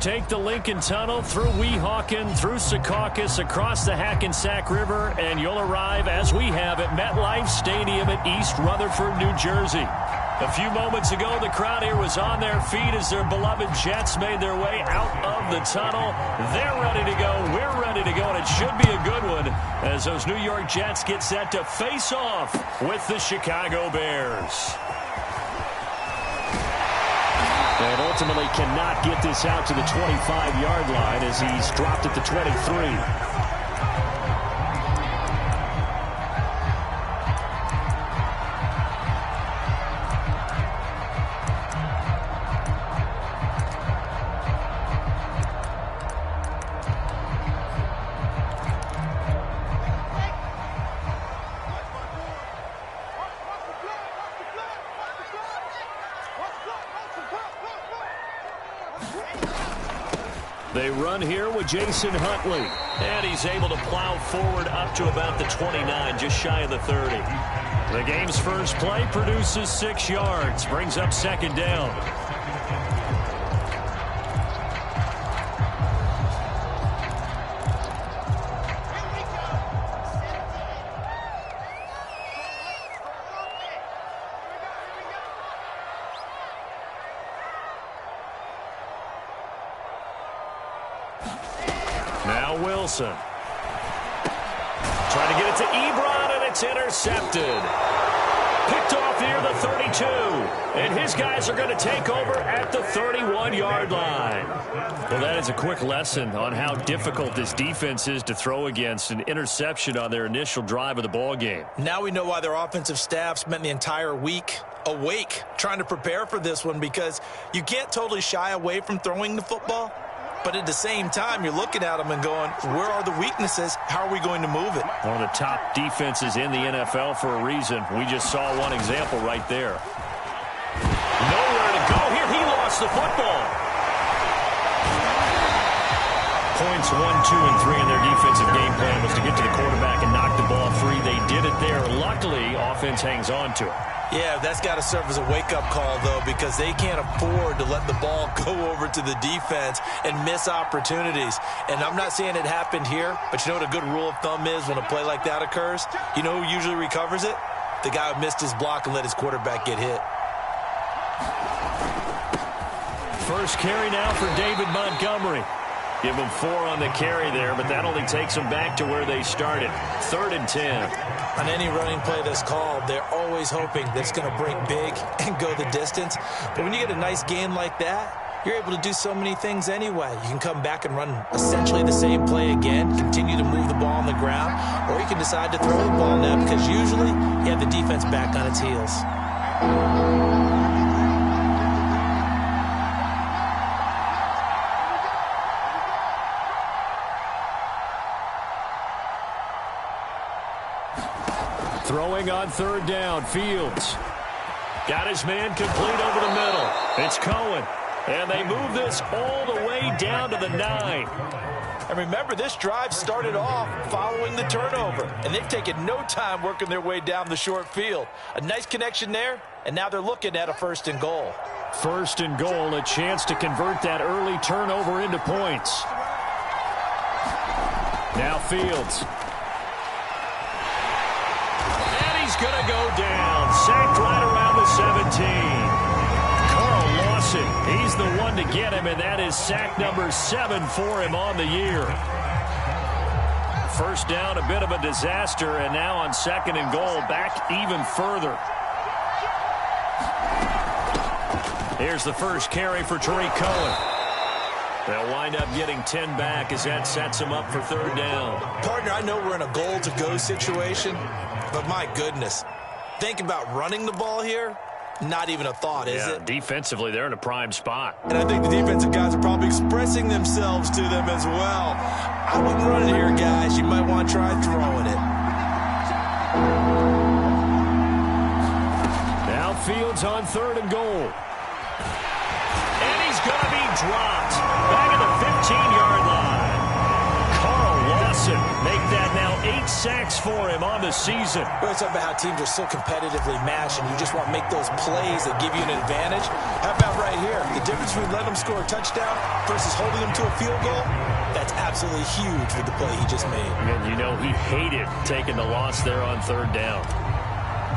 Take the Lincoln Tunnel through Weehawken, through Secaucus, across the Hackensack River, and you'll arrive, as we have, at MetLife Stadium at East Rutherford, New Jersey. A few moments ago, the crowd here was on their feet as their beloved Jets made their way out of the tunnel. They're ready to go. We're ready to go, and it should be a good one as those New York Jets get set to face off with the Chicago Bears. And ultimately cannot get this out to the 25-yard line as he's dropped at the 23. They run here with Jason Huntley. And he's able to plow forward up to about the 29, just shy of the 30. The game's first play produces 6 yards, brings up second down. Now Wilson. Trying to get it to Ebron, and it's intercepted. Picked off near the 32. And his guys are going to take over at the 31-yard line. Well, that is a quick lesson on how difficult this defense is to throw against. An interception on their initial drive of the ball game. Now we know why their offensive staff spent the entire week awake trying to prepare for this one, because you can't totally shy away from throwing the football. But at the same time, you're looking at them and going, where are the weaknesses? How are we going to move it? One of the top defenses in the NFL for a reason. We just saw one example right there. Nowhere to go here. He lost the football. Points 1, 2, and 3 in their defensive game plan was to get to the quarterback and knock the ball free. They did it there. Luckily, offense hangs on to it. Yeah, that's got to serve as a wake-up call, though, because they can't afford to let the ball go over to the defense and miss opportunities. And I'm not saying it happened here, but you know what a good rule of thumb is when a play like that occurs? You know who usually recovers it? The guy who missed his block and let his quarterback get hit. First carry now for David Montgomery. Give him 4 on the carry there, but that only takes them back to where they started. 3rd and 10. On any running play that's called, they're always hoping that it's going to break big and go the distance. But when you get a nice game like that, you're able to do so many things anyway. You can come back and run essentially the same play again, continue to move the ball on the ground, or you can decide to throw the ball now, because usually you have the defense back on its heels. Throwing on 3rd down, Fields. Got his man complete over the middle. It's Cohen. And they move this all the way down to the 9. And remember, this drive started off following the turnover. And they've taken no time working their way down the short field. A nice connection there, and now they're looking at a 1st and goal. 1st and goal, a chance to convert that early turnover into points. Now Fields. Going to go down. Sacked right around the 17. Carl Lawson, he's the one to get him, and that is sack number 7 for him on the year. First down, a bit of a disaster, and now on 2nd and goal, back even further. Here's the first carry for Tariq Cohen. They'll wind up getting 10 back as that sets them up for 3rd down. Partner, I know we're in a goal-to-go situation, but my goodness, think about running the ball here. Not even a thought, is it? Defensively, they're in a prime spot. And I think the defensive guys are probably expressing themselves to them as well. I wouldn't run it here, guys. You might want to try throwing it. Now Fields on 3rd and goal. And he's going to be dropped. Back at the 15-yard line. Carl Lawson make that now 8 sacks for him on the season. We're talking about how teams are so competitively matched, and you just want to make those plays that give you an advantage. How about right here? The difference between letting them score a touchdown versus holding them to a field goal, that's absolutely huge with the play he just made. And you know he hated taking the loss there on third down.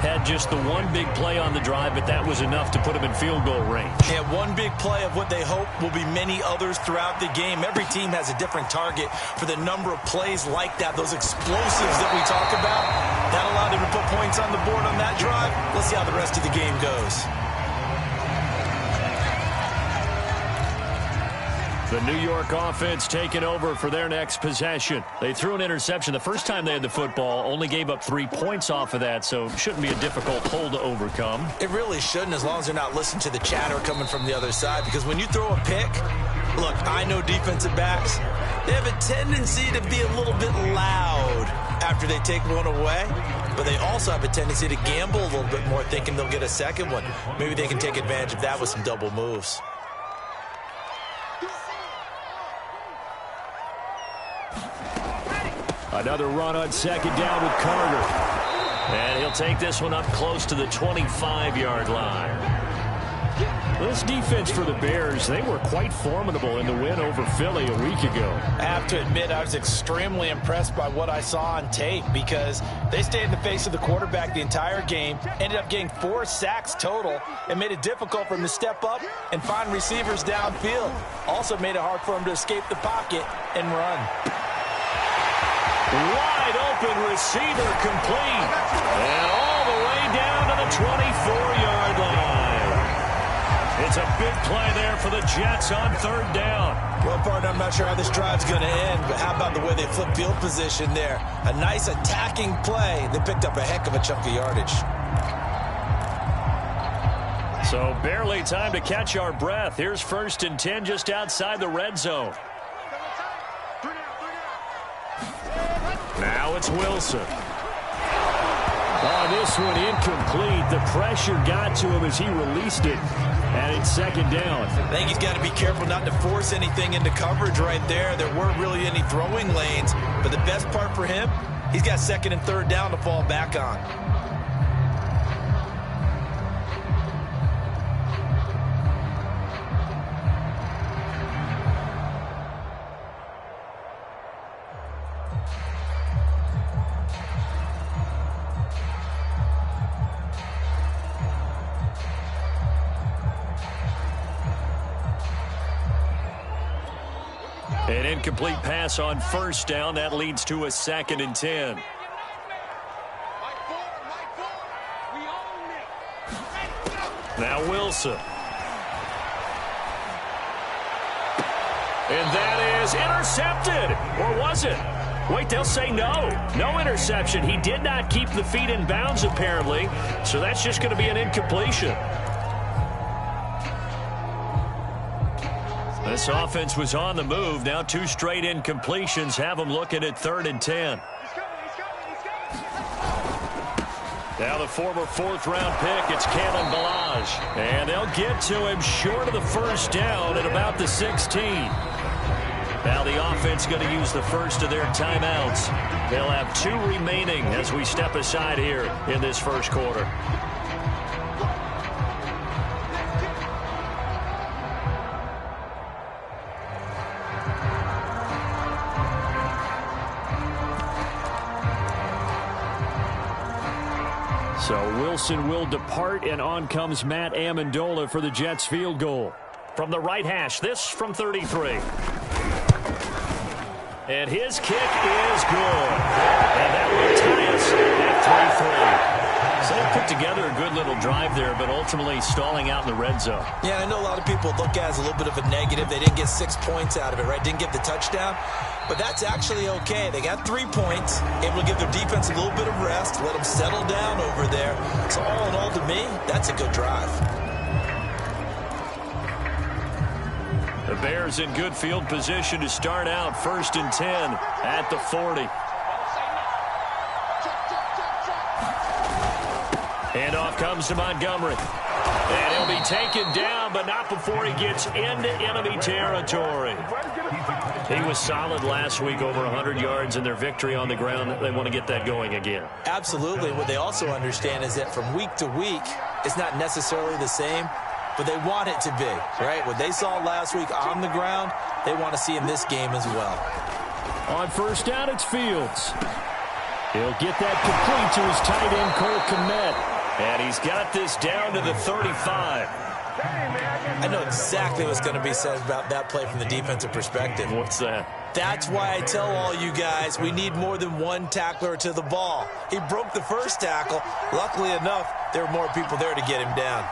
Had just the one big play on the drive, but that was enough to put him in field goal range. Yeah, one big play of what they hope will be many others throughout the game. Every team has a different target for the number of plays like that, those explosives that we talk about. That allowed him to put points on the board on that drive. Let's see how the rest of the game goes. The New York offense taking over for their next possession. They threw an interception the first time they had the football, only gave up 3 points off of that, so it shouldn't be a difficult hole to overcome. It really shouldn't, as long as they're not listening to the chatter coming from the other side, because when you throw a pick, look, I know defensive backs, they have a tendency to be a little bit loud after they take one away, but they also have a tendency to gamble a little bit more, thinking they'll get a second one. Maybe they can take advantage of that with some double moves. Another run on second down with Carter. And he'll take this one up close to the 25-yard line. This defense for the Bears, they were quite formidable in the win over Philly a week ago. I have to admit, I was extremely impressed by what I saw on tape, because they stayed in the face of the quarterback the entire game, ended up getting 4 sacks total, and made it difficult for him to step up and find receivers downfield. Also made it hard for him to escape the pocket and run. Wide open receiver complete. And all the way down to the 24-yard line. It's a big play there for the Jets on third down. Well, partner, I'm not sure how this drive's going to end, but how about the way they flip field position there? A nice attacking play. They picked up a heck of a chunk of yardage. So barely time to catch our breath. Here's 1st and 10 just outside the red zone. Now it's Wilson. Oh, this one incomplete. The pressure got to him as he released it. And it's second down. I think he's got to be careful not to force anything into coverage right there. There weren't really any throwing lanes. But the best part for him, he's got second and third down to fall back on. An incomplete pass on first down. That leads to a 2nd and 10. Now Wilson. And that is intercepted. Or was it? Wait, they'll say no. No interception. He did not keep the feet in bounds, apparently. So that's just going to be an incompletion. This offense was on the move. Now 2 straight incompletions have them looking at 3rd and 10. Now the former 4th-round pick, it's Kalen Ballage. And they'll get to him short of the first down at about the 16. Now the offense going to use the first of their timeouts. They'll have 2 remaining as we step aside here in this first quarter. So Wilson will depart, and on comes Matt Amendola for the Jets field goal. From the right hash, this from 33. And his kick is good. And that will tie us at 3-3. So they put together a good little drive there, but ultimately stalling out in the red zone. Yeah, I know a lot of people look at it as a little bit of a negative. They didn't get 6 points out of it, right? Didn't get the touchdown. But that's actually okay. They got 3 points, able to give their defense a little bit of rest, let them settle down over there. So all in all, to me, that's a good drive. The Bears in good field position to start out 1st and 10 at the 40. Handoff comes to Montgomery. And he'll be taken down, but not before he gets into enemy territory. He was solid last week, over 100 yards in their victory on the ground. They want to get that going again. Absolutely. What they also understand is that from week to week, it's not necessarily the same, but they want it to be, right? What they saw last week on the ground, they want to see in this game as well. On first down, it's Fields. He'll get that complete to his tight end, Cole Kmet. And he's got this down to the 35. I know exactly what's going to be said about that play from the defensive perspective. What's that? That's why I tell all you guys we need more than one tackler to the ball. He broke the first tackle. Luckily enough, there were more people there to get him down.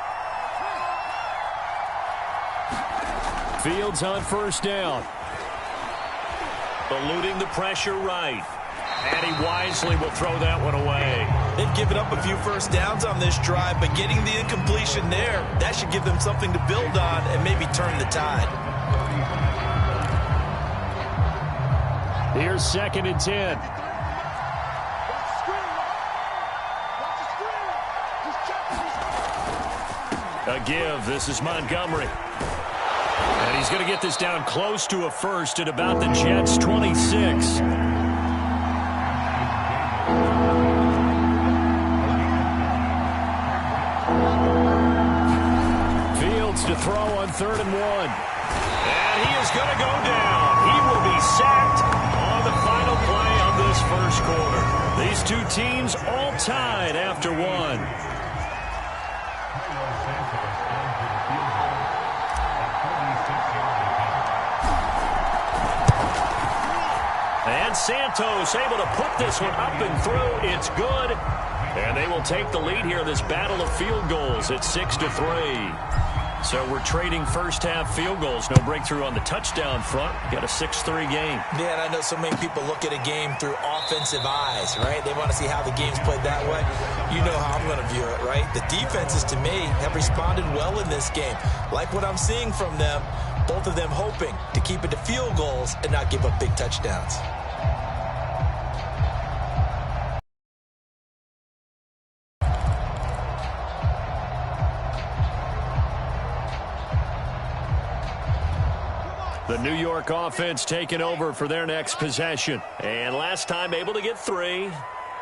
Fields on first down. Eluding the pressure right. And he wisely will throw that one away. They've given up a few first downs on this drive, but getting the incompletion there, that should give them something to build on and maybe turn the tide. Here's 2nd and 10. A give. This is Montgomery. And he's going to get this down close to a first at about the Jets' 26. To throw on 3rd and 1. And he is going to go down. He will be sacked on the final play of this first quarter. These two teams all tied after one. And Santos able to put this one up and through. It's good. And they will take the lead here in this battle of field goals at 6-3. So we're trading first-half field goals. No breakthrough on the touchdown front. Got a 6-3 game. Yeah, and I know so many people look at a game through offensive eyes, right? They want to see how the game's played that way. You know how I'm going to view it, right? The defenses, to me, have responded well in this game. Like what I'm seeing from them, both of them hoping to keep it to field goals and not give up big touchdowns. The New York offense taking over for their next possession. And last time able to get 3.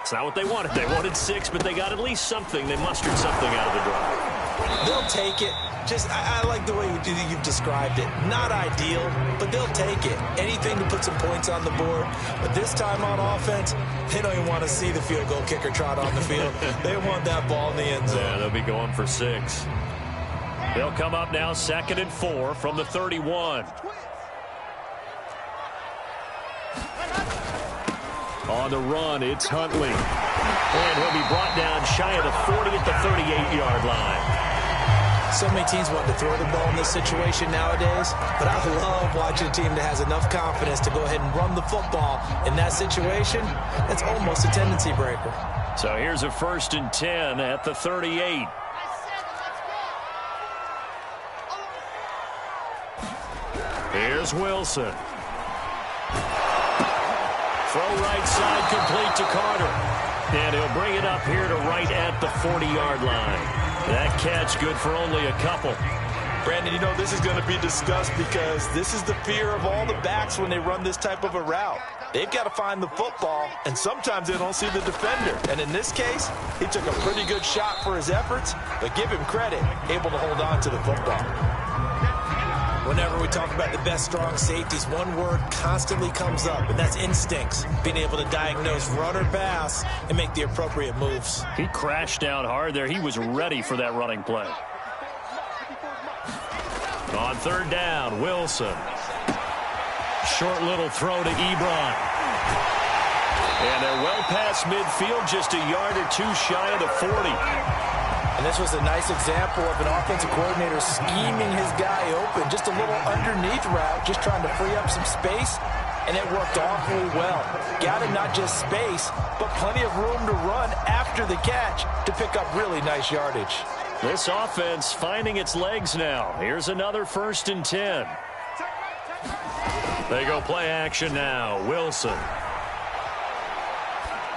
It's not what they wanted. They wanted 6, but they got at least something. They mustered something out of the drive. They'll take it. I like the way you've described it. Not ideal, but they'll take it. Anything to put some points on the board. But this time on offense, they don't even want to see the field goal kicker trot on the field. They want that ball in the end zone. Yeah, they'll be going for 6. They'll come up now 2nd and 4 from the 31. On the run, it's Huntley. And he'll be brought down shy of the 40 at the 38-yard line. So many teams want to throw the ball in this situation nowadays, but I love watching a team that has enough confidence to go ahead and run the football. In that situation, it's almost a tendency breaker. So here's a 1st and 10 at the 38. Here's Wilson. Throw right side complete to Carter. And he'll bring it up here to right at the 40-yard line. That catch good for only a couple. Brandon, you know, this is going to be discussed because this is the fear of all the backs when they run this type of a route. They've got to find the football, and sometimes they don't see the defender. And in this case, he took a pretty good shot for his efforts, but give him credit, able to hold on to the football. Whenever we talk about the best strong safeties, one word constantly comes up, and that's instincts. Being able to diagnose run or pass and make the appropriate moves. He crashed down hard there. He was ready for that running play. On 3rd down, Wilson. Short little throw to Ebron. And they're well past midfield, just a yard or 2 shy of the 40. And this was a nice example of an offensive coordinator scheming his guy open. Just a little underneath route, just trying to free up some space, and it worked awfully well. Got him not just space, but plenty of room to run after the catch to pick up really nice yardage. This offense finding its legs now. Here's another 1st and 10. They go play action now. Wilson.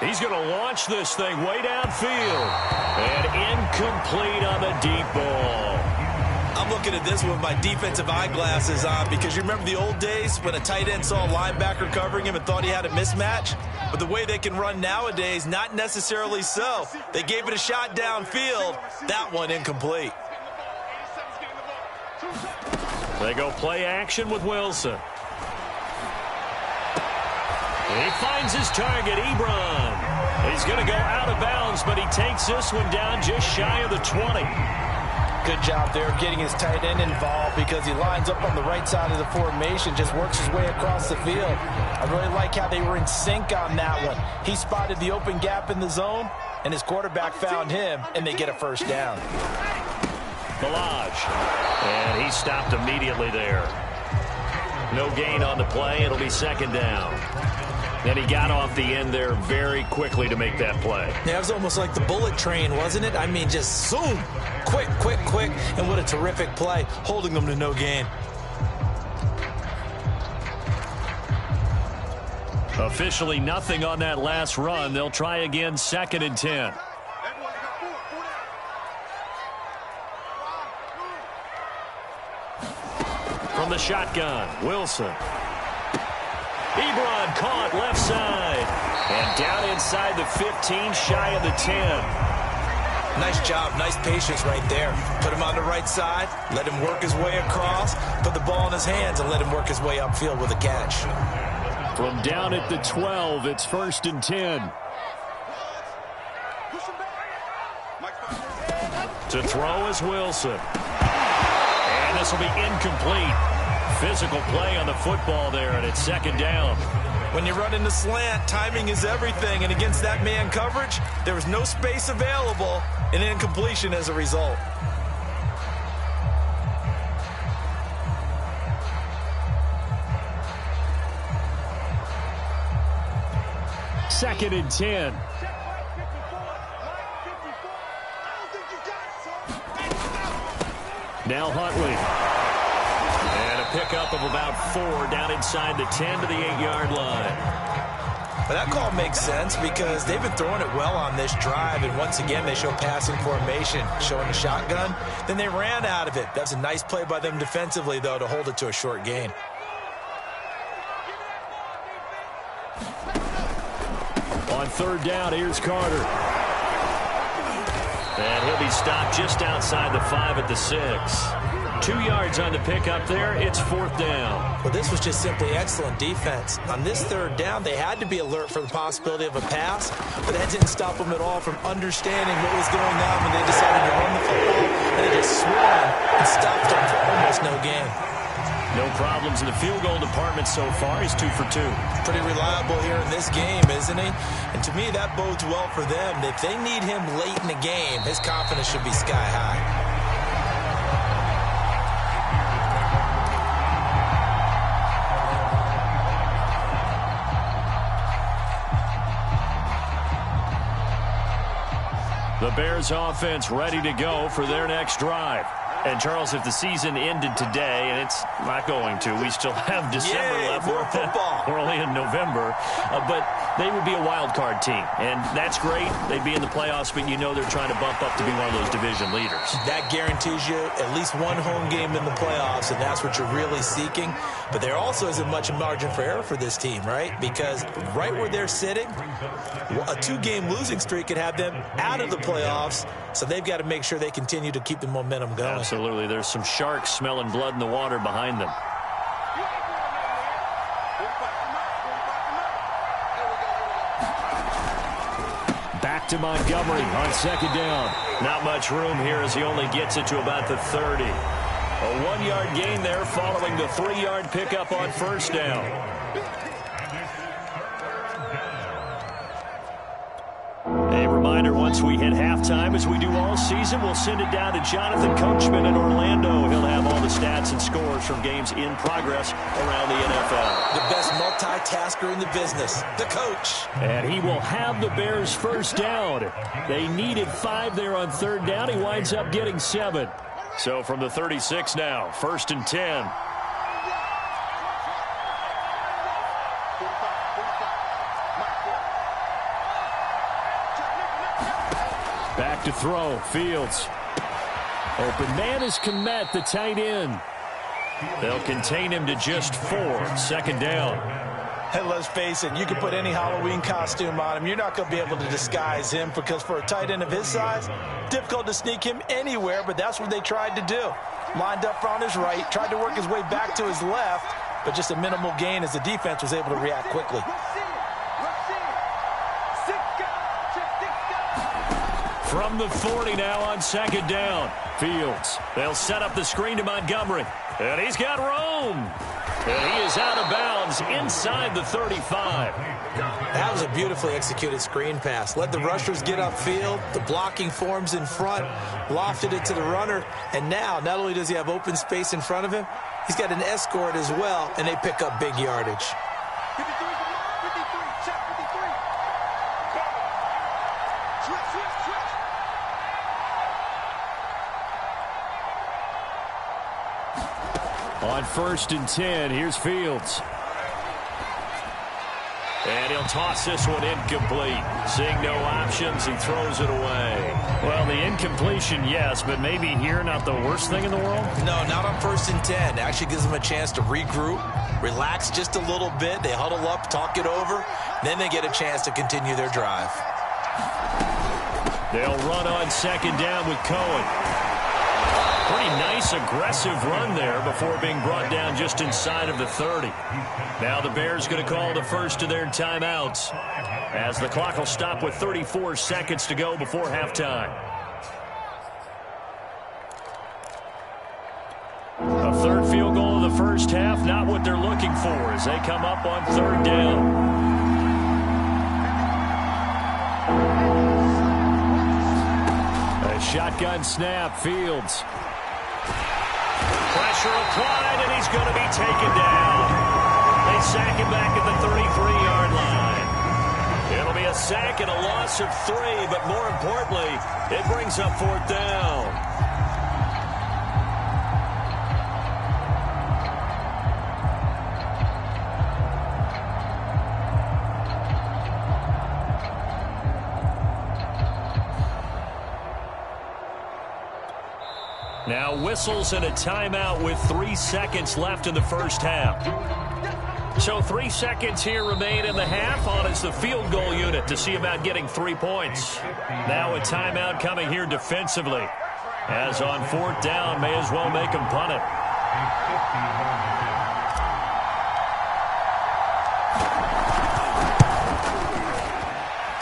He's going to launch this thing way downfield. And incomplete on the deep ball. I'm looking at this with my defensive eyeglasses on because you remember the old days when a tight end saw a linebacker covering him and thought he had a mismatch? But the way they can run nowadays, not necessarily so. They gave it a shot downfield. That one incomplete. They go play action with Wilson. He finds his target, Ebron. He's going to go out of bounds, but he takes this one down just shy of the 20. Good job there of getting his tight end involved because he lines up on the right side of the formation, just works his way across the field. I really like how they were in sync on that one. He spotted the open gap in the zone, and his quarterback found him, and they get a first down. Ballage. And he stopped immediately there. No gain on the play. It'll be second down. And he got off the end there very quickly to make that play. Yeah, it was almost like the bullet train, wasn't it? I mean, just zoom. Quick, quick, quick. And what a terrific play, holding them to no gain. Officially nothing on that last run. They'll try again, 2nd and 10. From the shotgun, Wilson. Ebron caught left side. And down inside the 15, shy of the 10. Nice job, nice patience right there. Put him on the right side, let him work his way across, put the ball in his hands, and let him work his way upfield with a catch. From down at the 12, it's 1st and 10. To throw is Wilson. And this will be incomplete. Physical play on the football there, and it's 2nd down. When you run in the slant, timing is everything, and against that man coverage, there was no space available, and incompletion as a result. Second and 10. Now Huntley. And a pickup of about 4 down inside the 10 to the 8-yard line. But that call makes sense because they've been throwing it well on this drive, and once again they show passing formation, showing the shotgun. Then they ran out of it. That's a nice play by them defensively, though, to hold it to a short gain. On 3rd down, here's Carter. And he'll be stopped just outside the 5 at the 6. 2 yards on the pickup there. It's 4th down. Well, this was just simply excellent defense. On this 3rd down, they had to be alert for the possibility of a pass, but that didn't stop them at all from understanding what was going on when they decided to run the football, and they just swung and stopped them for almost no gain. No problems in the field goal department so far. He's 2 for 2. Pretty reliable here in this game, isn't he? And to me, that bodes well for them. If they need him late in the game, his confidence should be sky high. The Bears offense ready to go for their next drive. And, Charles, if the season ended today, and it's not going to, we still have December left. More football. We're only in November. But they would be a wild card team. And that's great. They'd be in the playoffs, but you know they're trying to bump up to be one of those division leaders. That guarantees you at least one home game in the playoffs, and that's what you're really seeking. But there also isn't much margin for error for this team, right? Because right where they're sitting, a 2-game losing streak could have them out of the playoffs. So they've got to make sure they continue to keep the momentum going. Absolutely. There's some sharks smelling blood in the water behind them. Back to Montgomery on 2nd down. Not much room here as he only gets it to about the 30. A 1-yard gain there following the 3-yard pickup on 1st down. A reminder, once we hit halftime, as we do all season, we'll send it down to Jonathan Coachman in Orlando. He'll have all the stats and scores from games in progress around the NFL. The best multitasker in the business, the coach. And he will have the Bears' first down. They needed 5 there on 3rd down. He winds up getting 7. So from the 36 now, 1st and 10. Back to throw, Fields. Open man is Kmet, the tight end. They'll contain him to just 4. 2nd down. And let's face it, you can put any Halloween costume on him. You're not going to be able to disguise him because for a tight end of his size, difficult to sneak him anywhere, but that's what they tried to do. Lined up on his right, tried to work his way back to his left, but just a minimal gain as the defense was able to react quickly. From the 40 now on 2nd down. Fields. They'll set up the screen to Montgomery. And he's got room. And he is out of bounds inside the 35. That was a beautifully executed screen pass. Let the rushers get upfield. The blocking forms in front. Lofted it to the runner. And now, not only does he have open space in front of him, he's got an escort as well, and they pick up big yardage. On 1st and 10, here's Fields. And he'll toss this one incomplete. Seeing no options, he throws it away. Well, the incompletion, yes, but maybe here not the worst thing in the world? No, not on 1st and 10. It actually gives them a chance to regroup, relax just a little bit. They huddle up, talk it over. Then they get a chance to continue their drive. They'll run on 2nd down with Cohen. Pretty nice, aggressive run there before being brought down just inside of the 30. Now the Bears going to call the first of their timeouts as the clock will stop with 34 seconds to go before halftime. A 3rd field goal of the first half, not what they're looking for as they come up on 3rd down. A shotgun snap, Fields. Pressure applied, and he's going to be taken down. They sack him back at the 33-yard line. It'll be a sack and a loss of 3, but more importantly, it brings up 4th down. Now whistles and a timeout with 3 seconds left in the first half. So 3 seconds here remain in the half. On is the field goal unit to see about getting 3 points. Now a timeout coming here defensively. As on 4th down, may as well make him punt it.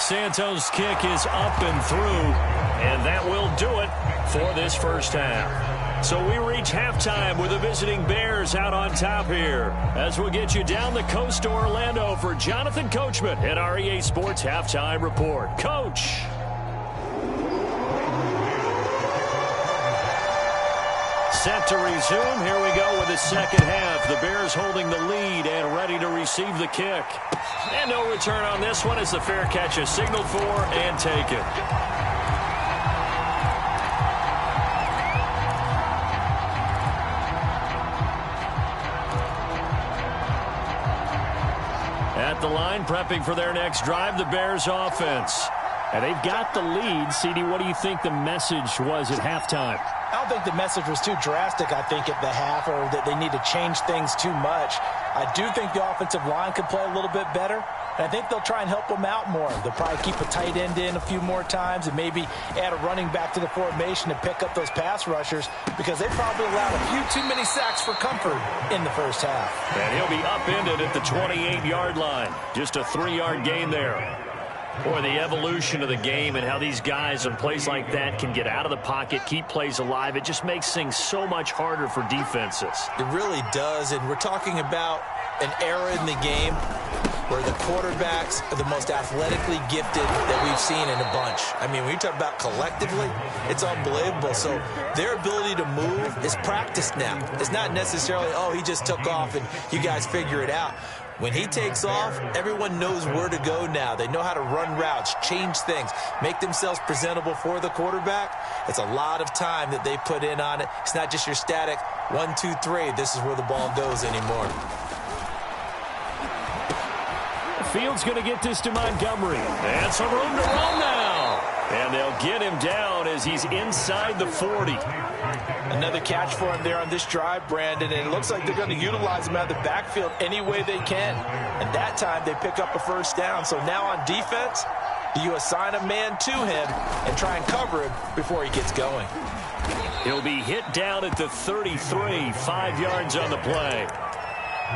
Santos' kick is up and through, and that will do it for this first half. So we reach halftime with the visiting Bears out on top here as we'll get you down the coast to Orlando for Jonathan Coachman at our EA Sports Halftime Report. Coach. Set to resume. Here we go with the second half. The Bears holding the lead and ready to receive the kick. And no return on this one as the fair catch is signaled for and taken. At the line, prepping for their next drive, the Bears offense. And they've got the lead. CD, what do you think the message was at halftime? I don't think the message was too drastic, I think, at the half, or that they need to change things too much. I do think the offensive line could play a little bit better, and I think they'll try and help them out more. They'll probably keep a tight end in a few more times and maybe add a running back to the formation to pick up those pass rushers because they probably allowed a few too many sacks for comfort in the first half. And he'll be upended at the 28-yard line. Just a 3-yard gain there. Boy, the evolution of the game and how these guys in plays like that can get out of the pocket, keep plays alive, it just makes things so much harder for defenses. It really does, and we're talking about an era in the game where the quarterbacks are the most athletically gifted that we've seen in a bunch. I mean, when you talk about collectively, it's unbelievable. So their ability to move is practiced now. It's not necessarily, oh, he just took off and you guys figure it out. When he takes off, everyone knows where to go now. They know how to run routes, change things, make themselves presentable for the quarterback. It's a lot of time that they put in on it. It's not just your static 1, 2, 3. This is where the ball goes anymore. Fields going to get this to Montgomery. And some room to run now. And they'll get him down as he's inside the 40. Another catch for him there on this drive, Brandon, and it looks like they're going to utilize him out of the backfield any way they can. And that time they pick up a first down. So now on defense, do you assign a man to him and try and cover him before he gets going? He'll be hit down at the 33, 5 yards on the play.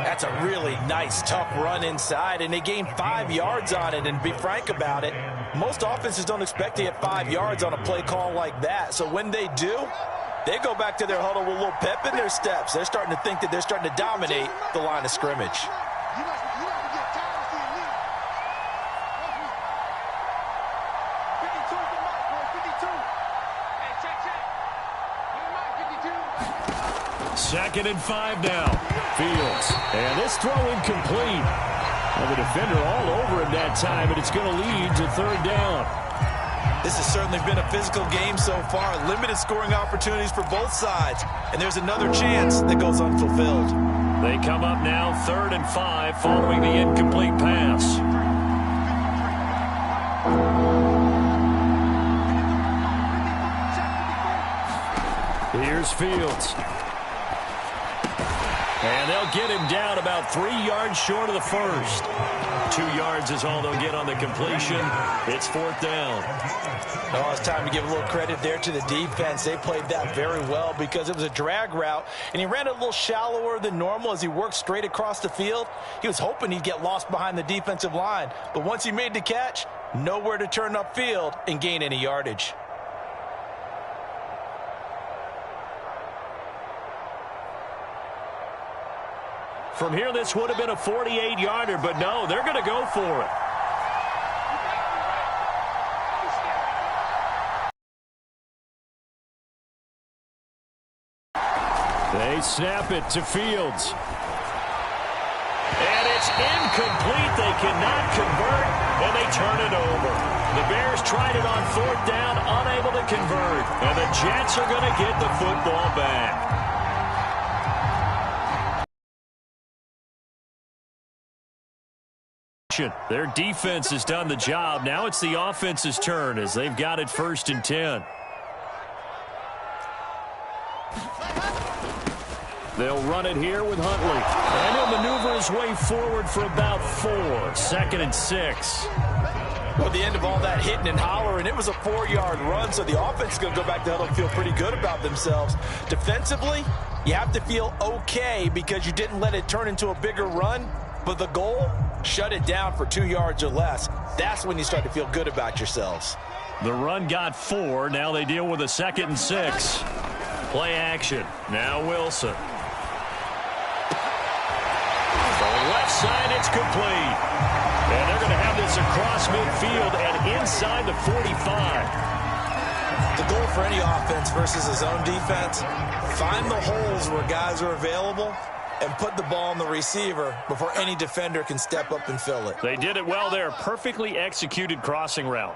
That's a really nice, tough run inside, and they gained 5 yards on it. And to be frank about it, most offenses don't expect to get 5 yards on a play call like that. So when they do, they go back to their huddle with a little pep in their steps. They're starting to think that they're starting to dominate the line of scrimmage. Second and 5 now. Fields. And this throw incomplete. And the defender all over him that time, and it's going to lead to third down. This has certainly been a physical game so far. Limited scoring opportunities for both sides. And there's another chance that goes unfulfilled. They come up now 3rd and 5 following the incomplete pass. Here's Fields. And they'll get him down about 3 yards short of the first. 2 yards is all they'll get on the completion. It's 4th down. Oh, it's time to give a little credit there to the defense. They played that very well because it was a drag route, and he ran a little shallower than normal as he worked straight across the field. He was hoping he'd get lost behind the defensive line, but once he made the catch, nowhere to turn upfield and gain any yardage. From here, this would have been a 48-yarder, but no, they're going to go for it. They snap it to Fields. And it's incomplete. They cannot convert, and they turn it over. The Bears tried it on 4th down, unable to convert. And the Jets are going to get the football back. Their defense has done the job. Now it's the offense's turn as they've got it 1st and 10. They'll run it here with Huntley. And he'll maneuver his way forward for about 4. 2nd and 6. Well, at the end of all that hitting and hollering, it was a 4-yard run, so the offense is going to go back to huddle and feel pretty good about themselves. Defensively, you have to feel okay because you didn't let it turn into a bigger run, but the goal, shut it down for 2 yards or less. That's when you start to feel good about yourselves. The run got 4. Now they deal with a 2nd and 6. Play action. Now Wilson. The left side, it's complete. And they're going to have this across midfield and inside the 45. The goal for any offense versus his own defense, find the holes where guys are available and put the ball on the receiver before any defender can step up and fill it. They did it well there. Perfectly executed crossing route.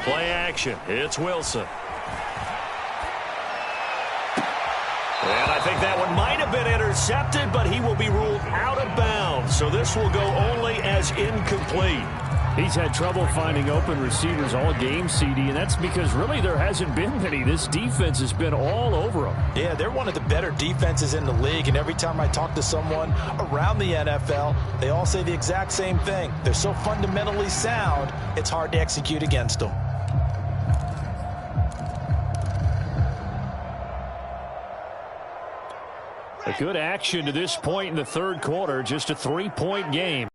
Play action. It's Wilson. And I think that one might have been intercepted, but he will be ruled out of bounds. So this will go only as incomplete. He's had trouble finding open receivers all game, CD, and that's because really there hasn't been many. This defense has been all over them. Yeah, they're one of the better defenses in the league, and every time I talk to someone around the NFL, they all say the exact same thing. They're so fundamentally sound, it's hard to execute against them. A good action to this point in the 3rd quarter, just a 3-point game.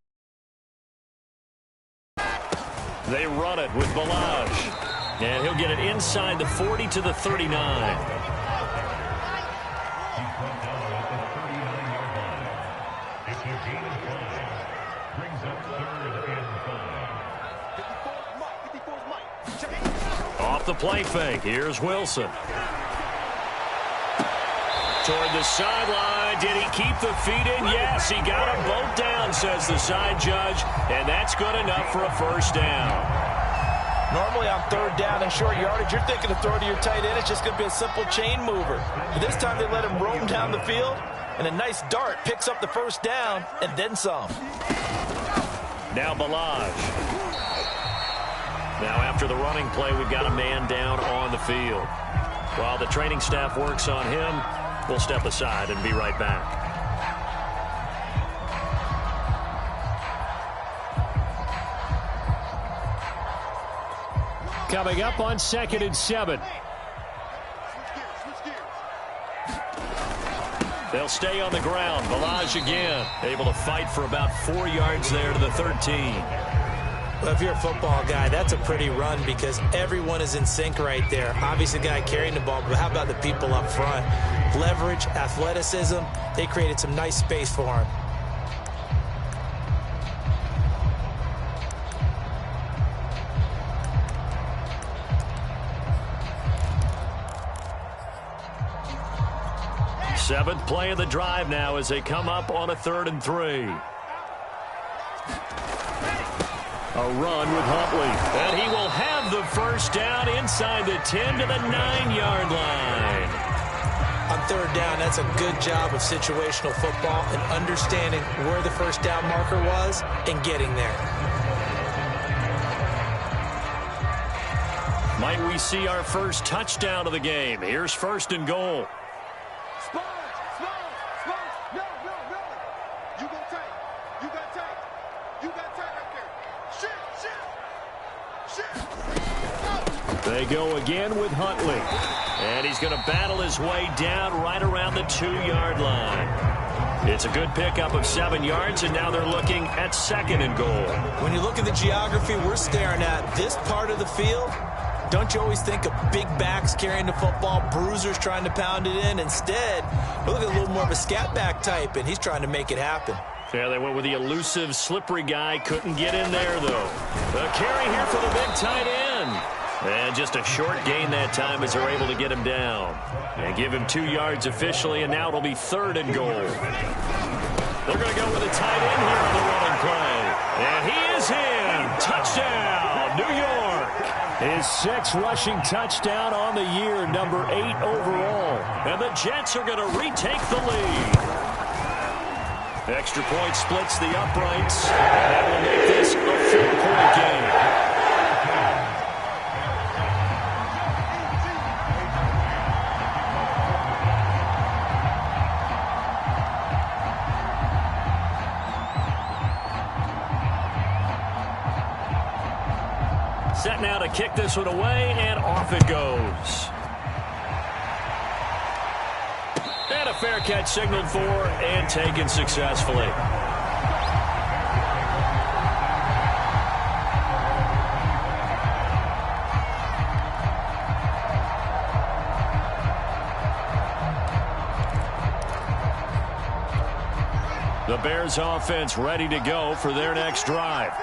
They run it with Balaj. And he'll get it inside the 40 to the 39. Off the play fake. Here's Wilson. Toward the sideline. Did he keep the feet in? Yes, he got them both down, says the side judge. And that's good enough for a first down. Normally on 3rd down and short yardage, you're thinking of throw to your tight end. It's just going to be a simple chain mover. But this time they let him roam down the field, and a nice dart picks up the first down and then some. Now Ballage. Now after the running play, we've got a man down on the field. While the training staff works on him, we'll step aside and be right back. Coming up on 2nd and 7. They'll stay on the ground. Ballage again, able to fight for about 4 yards there to the 13. Well, if you're a football guy, that's a pretty run because everyone is in sync right there. Obviously, the guy carrying the ball, but how about the people up front? Leverage, athleticism, they created some nice space for him. Seventh play of the drive now as they come up on a 3rd and 3. A run with Huntley. And he will have the first down inside the 10 to the 9-yard line. On 3rd down, that's a good job of situational football and understanding where the first down marker was and getting there. Might we see our first touchdown of the game? Here's 1st and goal. They go again with Huntley. And he's going to battle his way down right around the 2-yard line. It's a good pickup of 7 yards, and now they're looking at 2nd and goal. When you look at the geography we're staring at, this part of the field, don't you always think of big backs carrying the football, bruisers trying to pound it in? Instead, we're looking at a little more of a scat back type, and he's trying to make it happen. Yeah, they went with the elusive, slippery guy. Couldn't get in there, though. The carry here for the big tight end. And just a short gain that time as they're able to get him down. And give him 2 yards officially, and now it'll be 3rd and goal. They're going to go with a tight end here on the running play. And he is in. Touchdown, New York. His 6th rushing touchdown on the year, number 8 overall. And the Jets are going to retake the lead. Extra point splits the uprights. And that will make this a 4-point game. Set now to kick this one away, and off it goes. And a fair catch signaled for and taken successfully. The Bears offense ready to go for their next drive.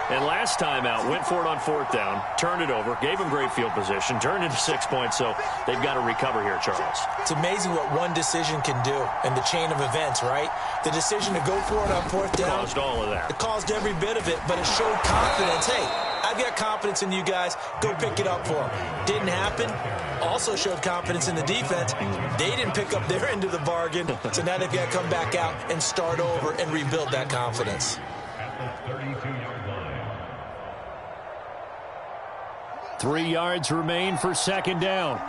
And last time out, went for it on 4th down, turned it over, gave him great field position, turned into 6 points, so they've got to recover here, Charles. It's amazing what one decision can do in the chain of events, right? The decision to go for it on 4th down. Caused all of that. It caused every bit of it, but it showed confidence. Hey, I've got confidence in you guys. Go pick it up for them. Didn't happen. Also showed confidence in the defense. They didn't pick up their end of the bargain, so now they've got to come back out and start over and rebuild that confidence. 3 yards remain for 2nd down.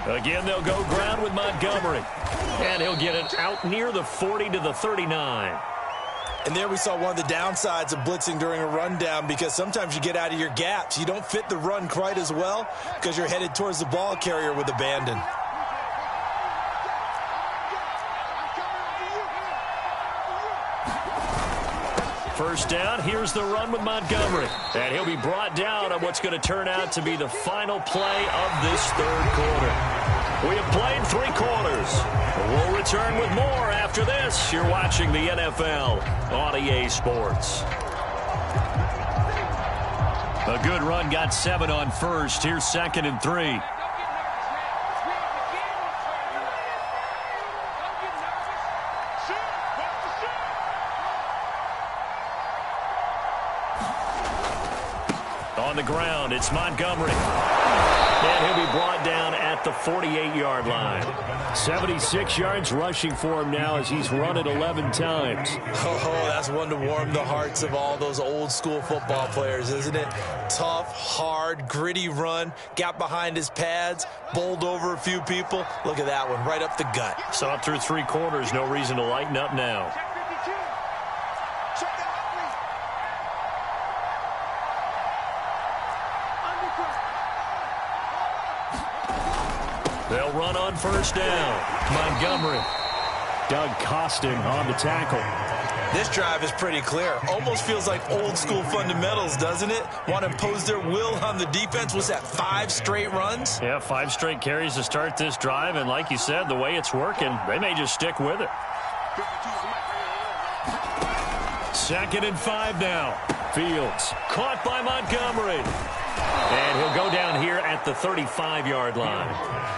Again, they'll go ground with Montgomery. And he'll get it out near the 40 to the 39. And there we saw one of the downsides of blitzing during a rundown, because sometimes you get out of your gaps. You don't fit the run quite as well because you're headed towards the ball carrier with abandon. First down, here's the run with Montgomery. And he'll be brought down on what's going to turn out to be the final play of this 3rd quarter. We have played 3 quarters. We'll return with more after this. You're watching the NFL on EA Sports. A good run, got 7 on 1st. Here's 2nd and 3. On the ground, it's Montgomery. And he'll the 48-yard line. 76 yards rushing for him now as he's run it 11 times. Oh, that's one to warm the hearts of all those old-school football players, isn't it? Tough, hard, gritty run, got behind his pads, bowled over a few people. Look at that one, right up the gut. So up through 3 quarters, no reason to lighten up now. They'll run on first down. Montgomery. Doug Costin on the tackle. This drive is pretty clear. Almost feels like old school fundamentals, doesn't it? Want to impose their will on the defense. Was that 5 straight runs? Yeah, 5 straight carries to start this drive. And like you said, the way it's working, they may just stick with it. 2nd and 5 now. Fields caught by Montgomery. And he'll go down here at the 35-yard line.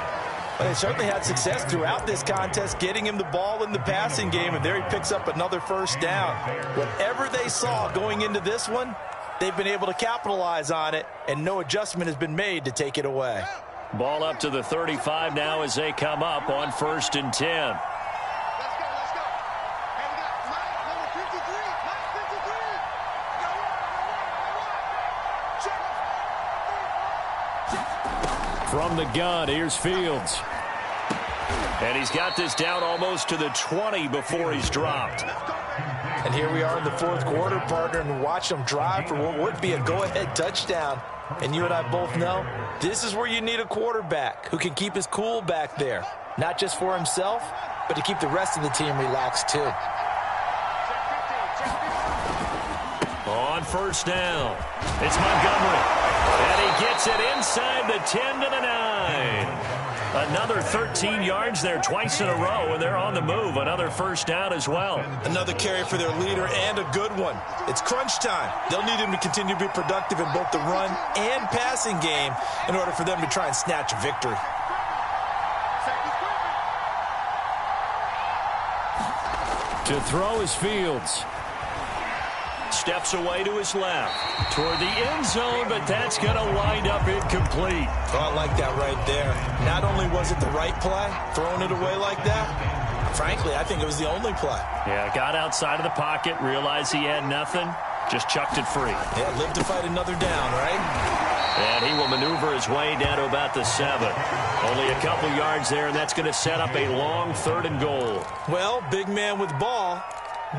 They certainly had success throughout this contest, getting him the ball in the passing game, and there he picks up another first down. Whatever they saw going into this one, they've been able to capitalize on it, and no adjustment has been made to take it away. Ball up to the 35 now as they come up on 1st and 10. From the gun, here's Fields. And he's got this down almost to the 20 before he's dropped. And here we are in the 4th quarter, partner, and watch them drive for what would be a go-ahead touchdown. And you and I both know this is where you need a quarterback who can keep his cool back there. Not just for himself, but to keep the rest of the team relaxed too. On first down, it's Montgomery. And he gets it inside the 10 to the 9. Another 13 yards there twice in a row, and they're on the move. Another first down as well. Another carry for their leader, and a good one. It's crunch time. They'll need him to continue to be productive in both the run and passing game in order for them to try and snatch a victory. To throw is Fields. Steps away to his left toward the end zone, but that's going to wind up incomplete. Oh, I like that right there. Not only was it the right play, throwing it away like that, frankly, I think it was the only play. Yeah, got outside of the pocket, realized he had nothing, just chucked it free. Yeah, live to fight another down, right? And he will maneuver his way down to about the 7. Only a couple yards there, and that's going to set up a long 3rd and goal. Well, big man with ball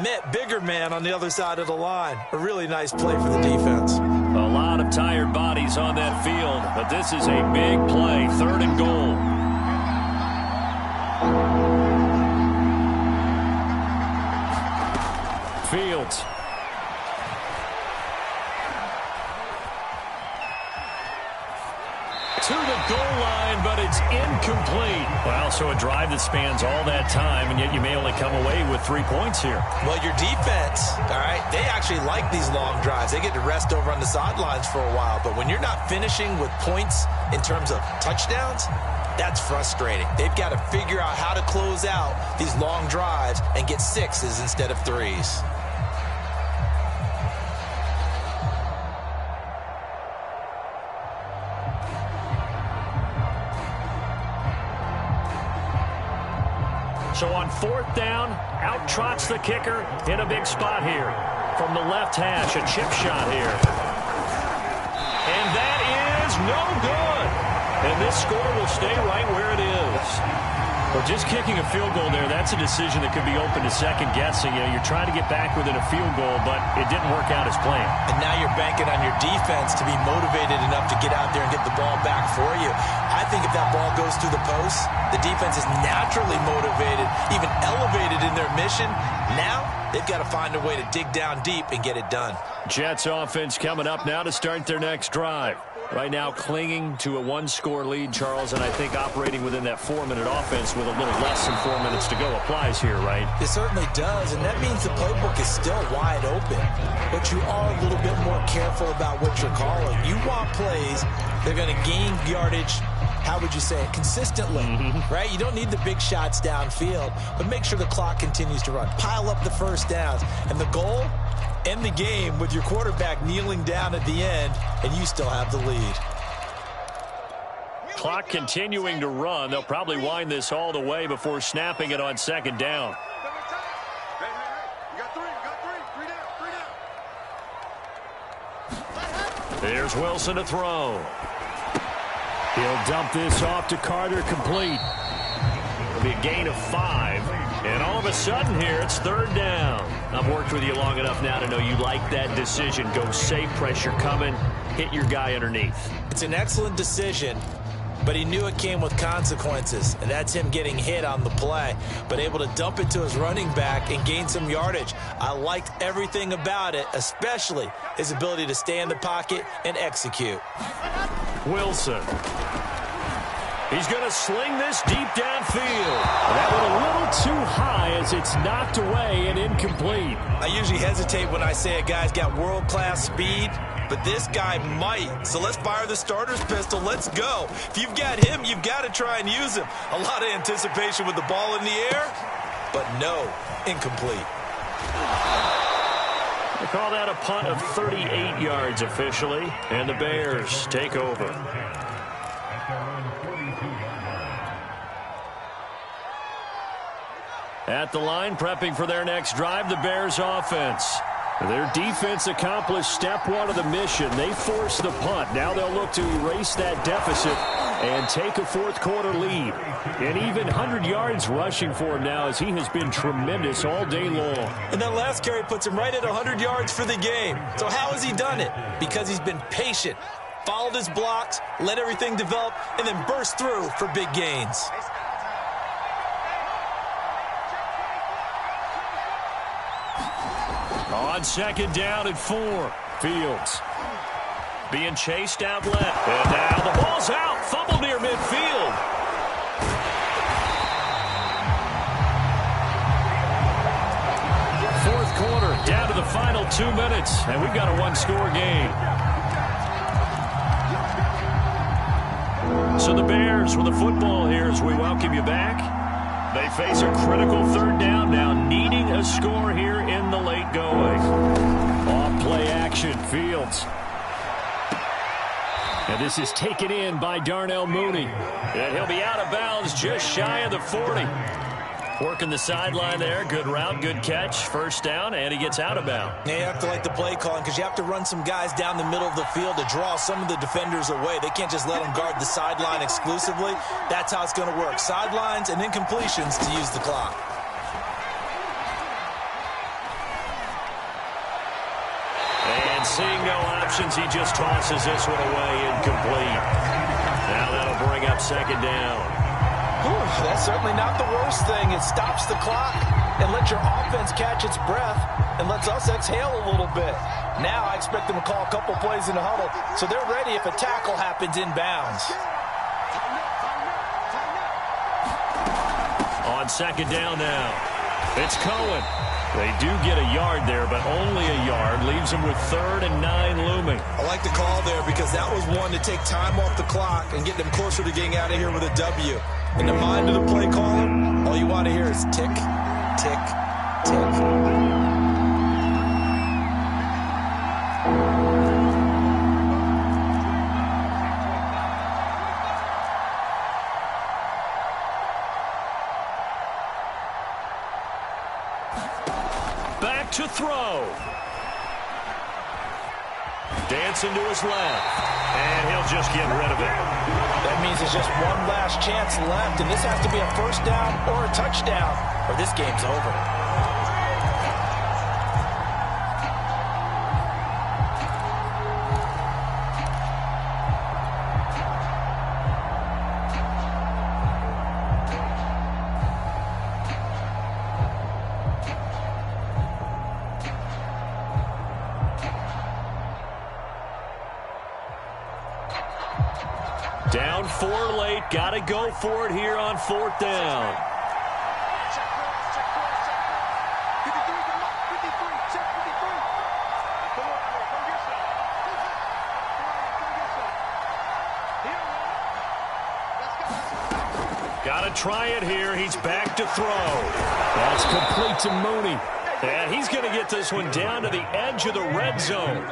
met bigger man on the other side of the line. A really nice play for the defense. A lot of tired bodies on that field, but this is a big play. 3rd and goal. Fields. To the goal line, but it's incomplete. Well, so a drive that spans all that time, and yet you may only come away with 3 points here. Well, your defense, all right, they actually like these long drives. They get to rest over on the sidelines for a while, but when you're not finishing with points in terms of touchdowns, that's frustrating. They've got to figure out how to close out these long drives and get 6s instead of 3s. So on 4th down, out trots the kicker in a big spot here. From the left hash, a chip shot here. And that is no good. And this score will stay right where it is. Well, just kicking a field goal there, that's a decision that could be open to second guessing. You know, you're trying to get back within a field goal, but it didn't work out as planned. And now you're banking on your defense to be motivated enough to get out there and get the ball back for you. I think if that ball goes through the post, the defense is naturally motivated, even elevated in their mission. Now they've got to find a way to dig down deep and get it done. Jets offense coming up now to start their next drive. Right now clinging to a 1-score lead, Charles, and I think operating within that 4-minute offense with a little less than 4 minutes to go applies here, right? It certainly does, and that means the playbook is still wide open. But you are a little bit more careful about what you're calling. You want plays that are going to gain yardage, how would you say it, consistently, right? You don't need the big shots downfield, but make sure the clock continues to run. Pile up the first downs, and the goal, end the game with your quarterback kneeling down at the end, and you still have the lead. clock continuing to run. They'll probably wind this all the way before snapping it on second down. There's Wilson to throw. He'll dump this off to Carter, complete. It'll be a gain of 5. And all of a sudden here, it's third down. I've worked with you long enough now to know you like that decision. Go safe, pressure coming, hit your guy underneath. It's an excellent decision, but he knew it came with consequences, and that's him getting hit on the play, but able to dump it to his running back and gain some yardage. I liked everything about it, especially his ability to stay in the pocket and execute. Wilson. He's going to sling this deep downfield. That one a little too high as it's knocked away and incomplete. I usually hesitate when I say a guy's got world-class speed, but this guy might. So let's fire the starter's pistol. Let's go. If you've got him, you've got to try and use him. A lot of anticipation with the ball in the air, but no, incomplete. They call that a punt of 38 yards officially, and the Bears take over. At the line, prepping for their next drive, the Bears offense. Their defense accomplished step one of the mission. They forced the punt. Now they'll look to erase that deficit and take a fourth quarter lead. And even 100 yards rushing for him now as he has been tremendous all day long. And that last carry puts him right at 100 yards for the game. So how has he done it? Because he's been patient, followed his blocks, let everything develop, and then burst through for big gains. On second down and 4, Fields being chased out left. And now the ball's out. Fumble near midfield. Fourth quarter, down to the final 2 minutes, and we've got a one-score game. So the Bears with the football here as we welcome you back. They face a critical third down now, needing a score here in the late going. Off play action, Fields. And this is taken in by Darnell Mooney. And he'll be out of bounds just shy of the 40. Working the sideline there. Good route, good catch. First down, and he gets out of bounds. Yeah, you have to like the play calling because you have to run some guys down the middle of the field to draw some of the defenders away. They can't just let them guard the sideline exclusively. That's how it's going to work. Sidelines and incompletions to use the clock. And seeing no options, he just tosses this one away, incomplete. Now that'll bring up second down. That's certainly not the worst thing. It stops the clock and lets your offense catch its breath and lets us exhale a little bit. Now I expect them to call a couple plays in the huddle so they're ready if a tackle happens inbounds. On second down now, it's Cohen. They do get a yard there, but only a yard. Leaves them with 3rd and 9 looming. I like the call there because that was one to take time off the clock and get them closer to getting out of here with a W. In the mind of the play caller, all you want to hear is tick, tick, tick. Back to throw. Dancing to his left. And he'll just get rid of it. That means there's just one last chance left, and this has to be a first down or a touchdown, or this game's over. Down 4 late. Got to go for it here on 4th down. Got to try it here. He's back to throw. That's complete to Mooney. And he's going to get this one down to the edge of the red zone.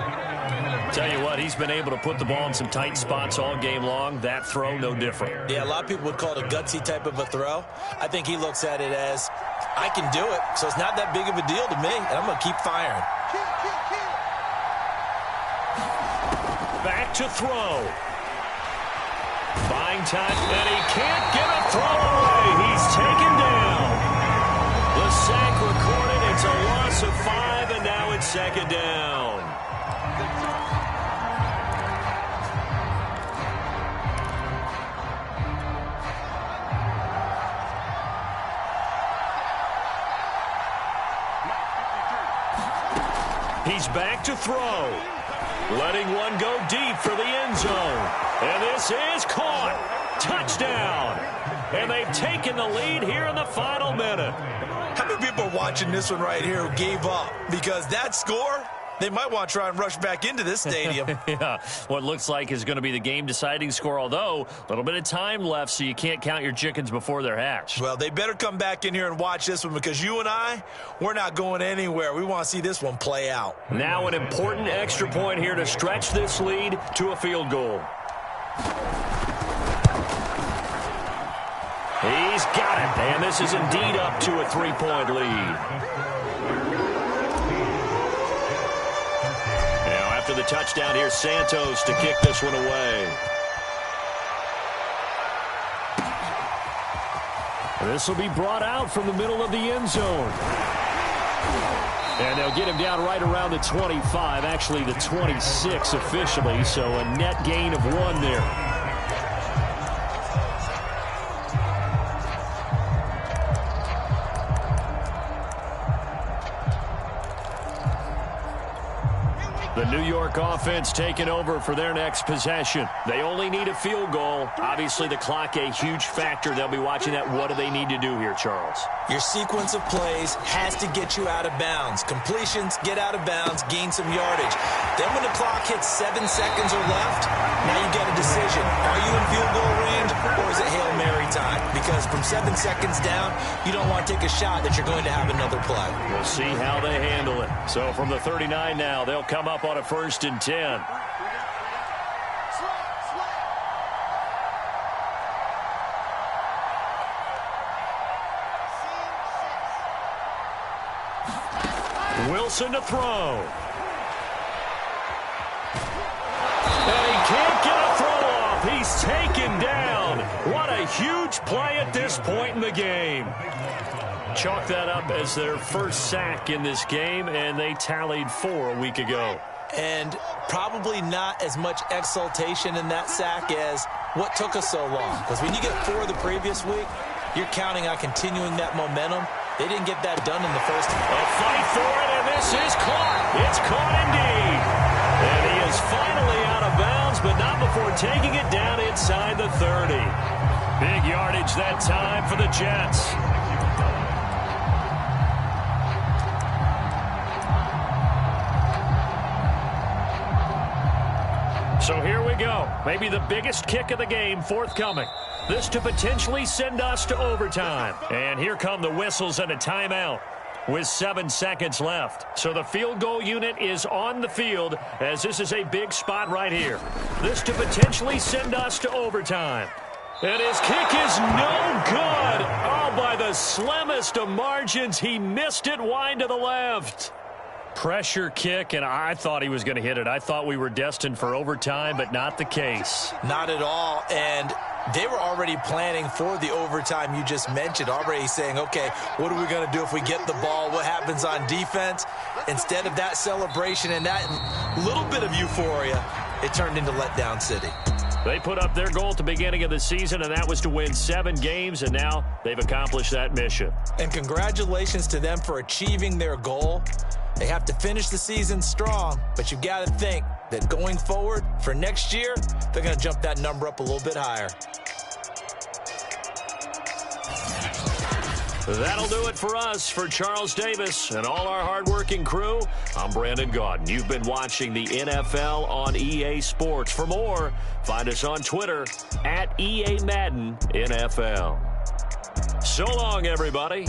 Tell you what, he's been able to put the ball in some tight spots all game long. That throw, no different. Yeah, a lot of people would call it a gutsy type of a throw. I think he looks at it as, I can do it, so it's not that big of a deal to me, and I'm going to keep firing. Back to throw. Buying time, and he can't get a throw away. He's taken down. The sack recorded. It's a loss of 5, and now it's second down. He's back to throw. Letting one go deep for the end zone. And this is caught. Touchdown. And they've taken the lead here in the final minute. How many people are watching this one right here who gave up? Because that score, they might want to try and rush back into this stadium. Yeah, what looks like is going to be the game-deciding score, although a little bit of time left, so you can't count your chickens before they're hatched. Well, they better come back in here and watch this one, because you and I, we're not going anywhere. We want to see this one play out. Now an important extra point here to stretch this lead to a field goal. He's got it, and this is indeed up to a 3-point lead. After the touchdown, here's Santos to kick this one away. This will be brought out from the middle of the end zone. And they'll get him down right around the 25, actually the 26 officially, so a net gain of 1 there. The New York offense taking over for their next possession. They only need a field goal. Obviously, the clock a huge factor. They'll be watching that. What do they need to do here, Charles? Your sequence of plays has to get you out of bounds. Completions, get out of bounds, gain some yardage. Then when the clock hits 7 seconds or left, now you get a decision. Are you in field goal range, or is it Hail Mary time? Because from 7 seconds down, you don't want to take a shot that you're going to have another play. We'll see how they handle it. So from the 39 now, they'll come up on a 1st and 10. Wilson to throw. And he can't get a throw off. He's taken down. What a huge play at this point in the game. Chalk that up as their first sack in this game, and they tallied 4 a week ago. And probably not as much exultation in that sack as what took us so long. Because when you get 4 the previous week, you're counting on continuing that momentum. They didn't get that done in the first. A fight for it, and this is caught. It's caught indeed. And he is finally out of bounds, but not before taking it down inside the 30. Big yardage that time for the Jets. So here we go. Maybe the biggest kick of the game forthcoming. This to potentially send us to overtime. And here come the whistles and a timeout with 7 seconds left. So the field goal unit is on the field as this is a big spot right here. This to potentially send us to overtime. And his kick is no good. Oh, by the slimmest of margins, he missed it wide to the left. Pressure kick, and I thought he was going to hit it. I thought we were destined for overtime, but not the case. Not at all, and they were already planning for the overtime you just mentioned, already saying, okay, what are we going to do if we get the ball? What happens on defense? Instead of that celebration and that little bit of euphoria, it turned into letdown city. They put up their goal at the beginning of the season, and that was to win 7 games, and now they've accomplished that mission. And congratulations to them for achieving their goal. They have to finish the season strong, but you've got to think that going forward for next year, they're going to jump that number up a little bit higher. That'll do it for us. For Charles Davis and all our hardworking crew, I'm Brandon Gaudin. You've been watching the NFL on EA Sports. For more, find us on Twitter @EA Madden NFL. So long, everybody.